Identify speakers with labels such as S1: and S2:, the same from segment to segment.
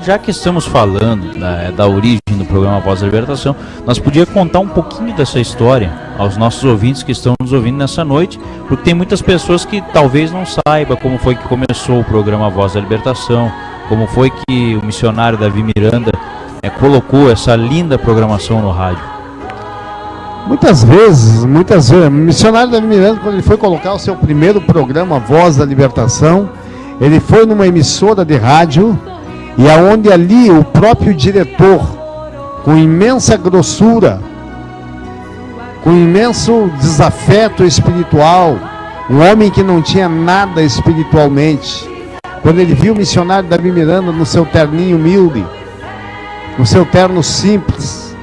S1: Já que estamos falando da origem do programa Voz da Libertação, nós podíamos contar um pouquinho dessa história aos nossos ouvintes que estão nos ouvindo nessa noite, porque tem muitas pessoas que talvez não saibam como foi que começou o programa Voz da Libertação, como foi que o missionário Davi Miranda colocou essa linda programação no rádio.
S2: Muitas vezes, o missionário Davi Miranda, quando ele foi colocar o seu primeiro programa Voz da Libertação, ele foi numa emissora de rádio, e aonde ali o próprio diretor, com imensa grossura, com imenso desafeto espiritual, um homem que não tinha nada espiritualmente, quando ele viu o missionário Davi Miranda no seu terninho humilde, no seu terno simples,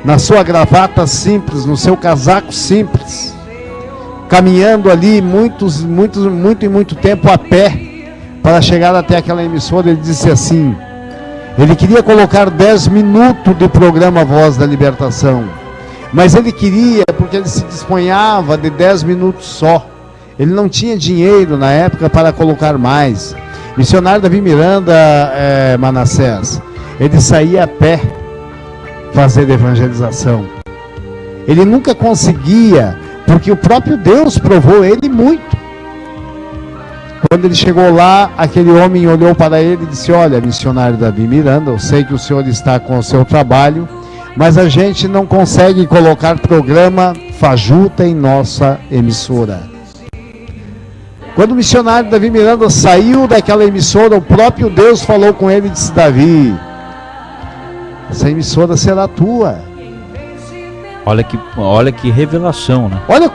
S2: na sua gravata simples, no seu casaco simples, caminhando ali muito tempo a pé, para chegar até aquela emissora, ele disse assim, ele queria colocar 10 minutos do programa Voz da Libertação, mas ele queria, porque ele se disponhava de 10 minutos só, ele não tinha dinheiro na época para colocar mais. Missionário Davi Miranda, Manassés, ele saía a pé fazer evangelização, ele nunca conseguia, porque o próprio Deus provou ele muito. Quando ele chegou lá, aquele homem olhou para ele e disse, olha, missionário Davi Miranda, eu sei que o senhor está com o seu trabalho, mas a gente não consegue colocar programa fajuta em nossa emissora. Quando o missionário Davi Miranda saiu daquela emissora, o próprio Deus falou com ele e disse, Davi, essa emissora será tua.
S1: Olha que revelação, né?
S2: Olha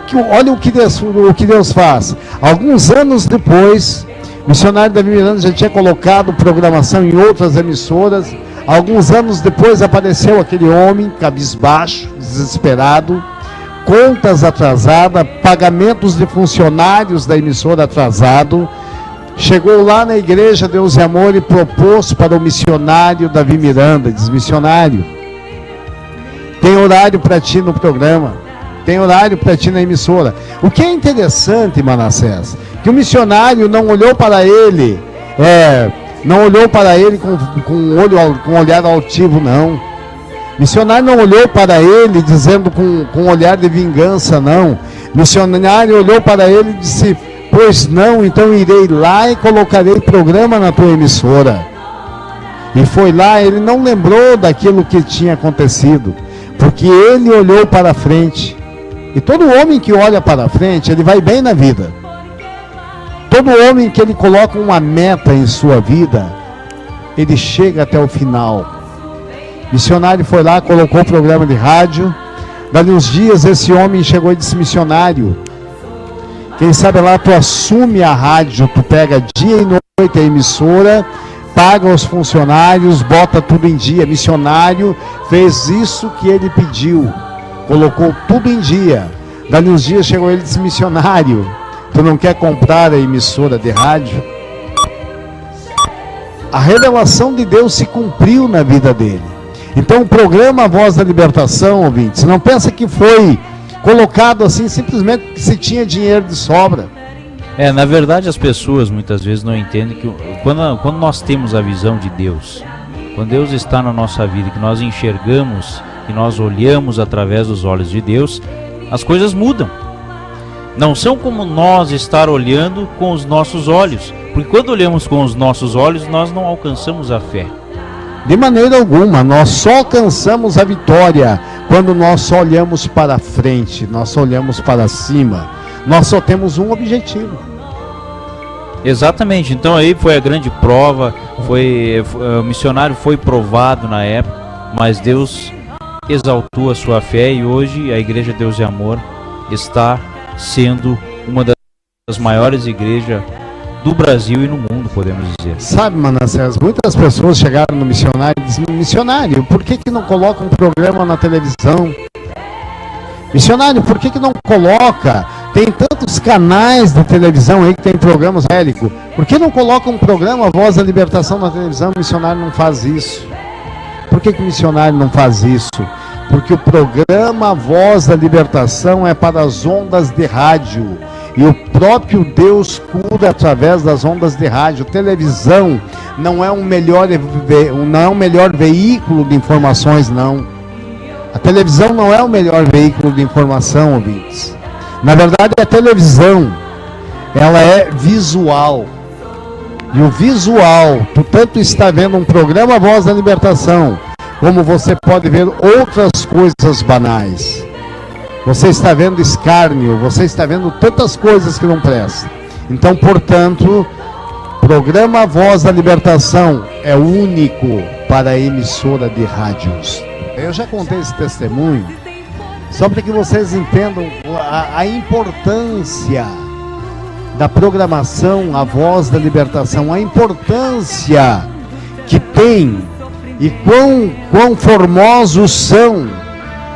S2: o que Deus faz. Alguns anos depois, o missionário Davi Miranda já tinha colocado programação em outras emissoras. Alguns anos depois apareceu aquele homem, cabisbaixo, desesperado, contas atrasadas, pagamentos de funcionários da emissora atrasado. Chegou lá na igreja Deus e Amor e propôs para o missionário Davi Miranda, diz, missionário, tem horário para ti no programa, tem horário para ti na emissora. O que é interessante, Manassés, que o missionário não olhou para ele, com um olhar altivo, não. O missionário não olhou para ele dizendo com um olhar de vingança, não. O missionário olhou para ele e disse, pois não, então irei lá e colocarei programa na tua emissora. E foi lá, ele não lembrou daquilo que tinha acontecido, porque ele olhou para frente. E todo homem que olha para frente, ele vai bem na vida. Todo homem que ele coloca uma meta em sua vida, ele chega até o final. O missionário foi lá, colocou o programa de rádio. Dali uns dias esse homem chegou e disse, missionário, quem sabe lá tu assume a rádio, tu pega dia e noite a emissora, paga os funcionários, bota tudo em dia. Missionário fez isso que ele pediu, colocou tudo em dia. Dali uns dias chegou ele e disse, missionário, tu não quer comprar a emissora de rádio? A revelação de Deus se cumpriu na vida dele. Então o programa Voz da Libertação, ouvintes, não pensa que foi colocado assim simplesmente porque se tinha dinheiro de sobra.
S1: Na verdade as pessoas muitas vezes não entendem que quando nós temos a visão de Deus, quando Deus está na nossa vida, que nós enxergamos, que nós olhamos através dos olhos de Deus, as coisas mudam. Não são como nós estar olhando com os nossos olhos, porque quando olhamos com os nossos olhos, nós não alcançamos a fé.
S2: De maneira alguma, nós só alcançamos a vitória quando nós só olhamos para frente, nós só olhamos para cima, nós só temos um objetivo.
S1: Exatamente, então aí foi a grande prova, o missionário foi provado na época, mas Deus exaltou a sua fé e hoje a Igreja Deus e Amor está sendo uma das maiores igrejas do Brasil e no mundo, podemos dizer.
S2: Sabe, Manassés, muitas pessoas chegaram no missionário e dizem, missionário, por que não coloca um programa na televisão? Missionário, por que não coloca? Tem tantos canais de televisão aí que tem programas bélicos. Por que não coloca um programa Voz da Libertação na televisão? O missionário não faz isso. Por que o missionário não faz isso? Porque o programa Voz da Libertação é para as ondas de rádio. E o próprio Deus cura através das ondas de rádio. Televisão não é um melhor veículo de informações, não. A televisão não é o melhor veículo de informação, ouvintes. Na verdade, a televisão, ela é visual. E o visual, tu tanto está vendo um programa Voz da Libertação, como você pode ver outras coisas banais. Você está vendo escárnio, você está vendo tantas coisas que não prestam. Então, portanto, programa Voz da Libertação é único para a emissora de rádios. Eu já contei esse testemunho, só para que vocês entendam a importância da programação A Voz da Libertação, a importância que tem e quão formosos são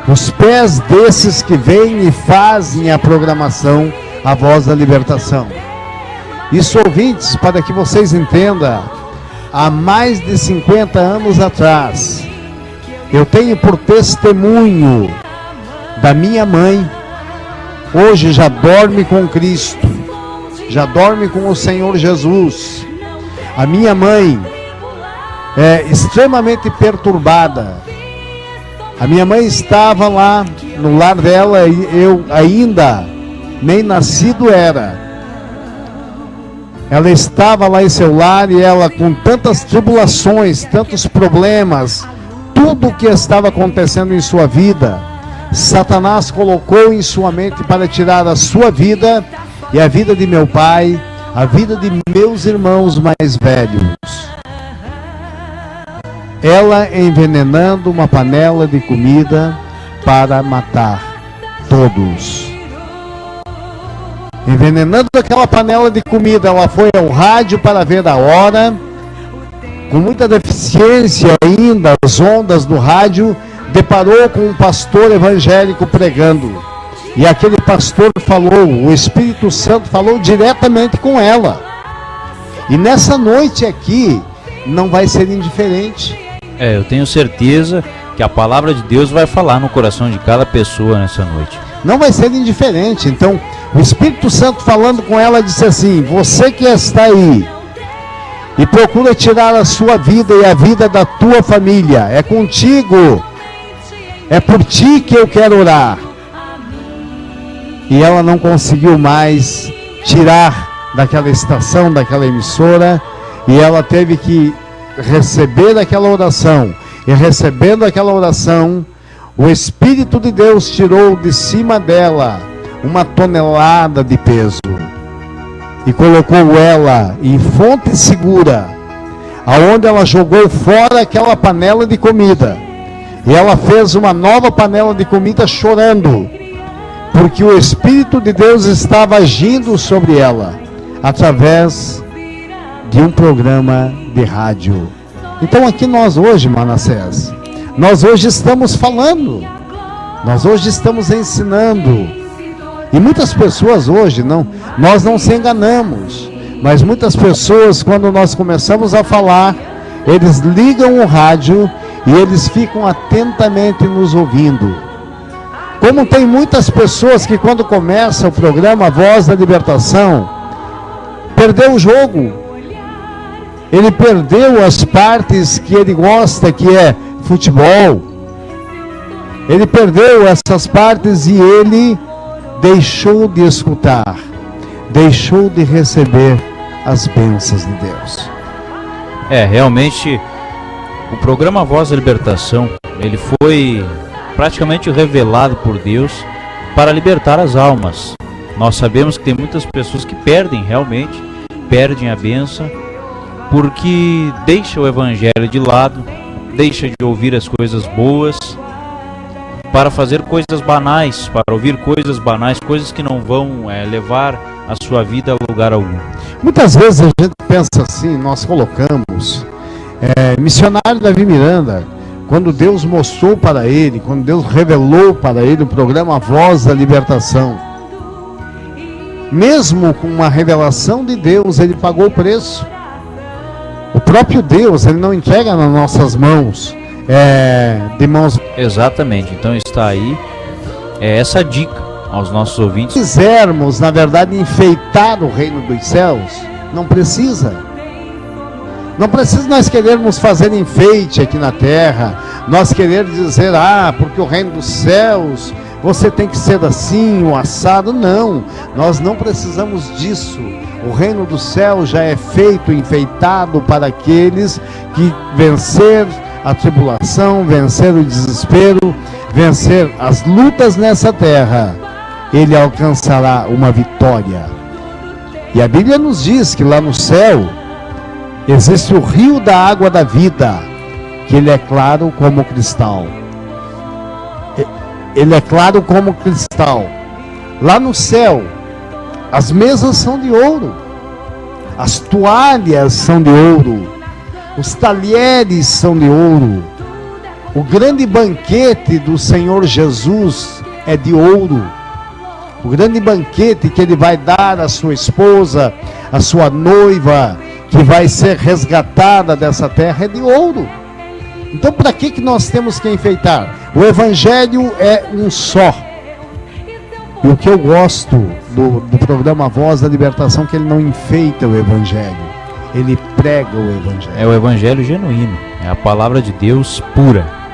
S2: os pés desses que vêm e fazem a programação A Voz da Libertação. Isso, ouvintes, para que vocês entendam, há mais de 50 anos atrás, eu tenho por testemunho da minha mãe, hoje já dorme com Cristo, já dorme com o Senhor Jesus. A minha mãe é extremamente perturbada. A minha mãe estava lá no lar dela e eu ainda nem nascido era. Ela estava lá em seu lar e ela com tantas tribulações, tantos problemas, tudo o que estava acontecendo em sua vida, Satanás colocou em sua mente para tirar a sua vida e a vida de meu pai, a vida de meus irmãos mais velhos. Ela envenenando uma panela de comida para matar todos. Envenenando aquela panela de comida, ela foi ao rádio para ver a hora. Com muita deficiência ainda, as ondas do rádio, deparou com um pastor evangélico pregando. E aquele pastor falou, o Espírito Santo falou diretamente com ela. E nessa noite aqui, não vai ser indiferente.
S1: Eu tenho certeza que a palavra de Deus vai falar no coração de cada pessoa nessa noite.
S2: Não vai ser indiferente. Então, o Espírito Santo falando com ela disse assim: você que está aí e procura tirar a sua vida e a vida da tua família, é contigo, é por ti que eu quero orar. E ela não conseguiu mais tirar daquela estação, daquela emissora, e ela teve que receber aquela oração. E recebendo aquela oração, o Espírito de Deus tirou de cima dela 1 tonelada de peso e colocou ela em fonte segura, aonde ela jogou fora aquela panela de comida, e ela fez uma nova panela de comida chorando, porque o Espírito de Deus estava agindo sobre ela através de um programa de rádio. Então aqui nós hoje, Manassés, nós hoje estamos falando, nós hoje estamos ensinando. E muitas pessoas hoje, nós não se enganamos, mas muitas pessoas, quando nós começamos a falar, eles ligam o rádio e eles ficam atentamente nos ouvindo. Como tem muitas pessoas que quando começa o programa Voz da Libertação, perdeu o jogo. Ele perdeu as partes que ele gosta, que é futebol. Ele perdeu essas partes e ele deixou de escutar, deixou de receber as bênçãos de Deus.
S1: Realmente, o programa Voz da Libertação, ele foi praticamente revelado por Deus para libertar as almas. Nós sabemos que tem muitas pessoas que perdem a bênção, porque deixa o evangelho de lado, deixa de ouvir as coisas boas, para fazer coisas banais, para ouvir coisas banais, coisas que não vão levar a sua vida a lugar algum.
S2: Muitas vezes a gente pensa assim, nós colocamos missionário Davi Miranda, quando Deus mostrou para ele, quando Deus revelou para ele o programa Voz da Libertação, mesmo com uma revelação de Deus, ele pagou o preço. O próprio Deus, ele não entrega nas nossas mãos, de mãos.
S1: Exatamente, então está aí essa dica. aos nossos ouvintes.
S2: Se quisermos, na verdade, enfeitar o reino dos céus, não precisa. Não precisa nós querermos fazer enfeite aqui na terra, nós queremos dizer, porque o reino dos céus, você tem que ser assim, o assado. Não, nós não precisamos disso. O reino do céu já é feito, enfeitado para aqueles que vencer a tribulação, vencer o desespero, vencer as lutas nessa terra, ele alcançará uma vitória. E a Bíblia nos diz que lá no céu existe o rio da água da vida, que ele é claro como cristal. Ele é claro como cristal. Lá no céu, as mesas são de ouro, as toalhas são de ouro, os talheres são de ouro. O grande banquete do Senhor Jesus é de ouro. O grande banquete que ele vai dar à sua esposa, à sua noiva, que vai ser resgatada dessa terra, é de ouro. Então, para que nós temos que enfeitar? O Evangelho é um só. E o que eu gosto do programa Voz da Libertação é que ele não enfeita o Evangelho, ele prega o Evangelho.
S1: É o Evangelho genuíno, é a palavra de Deus pura.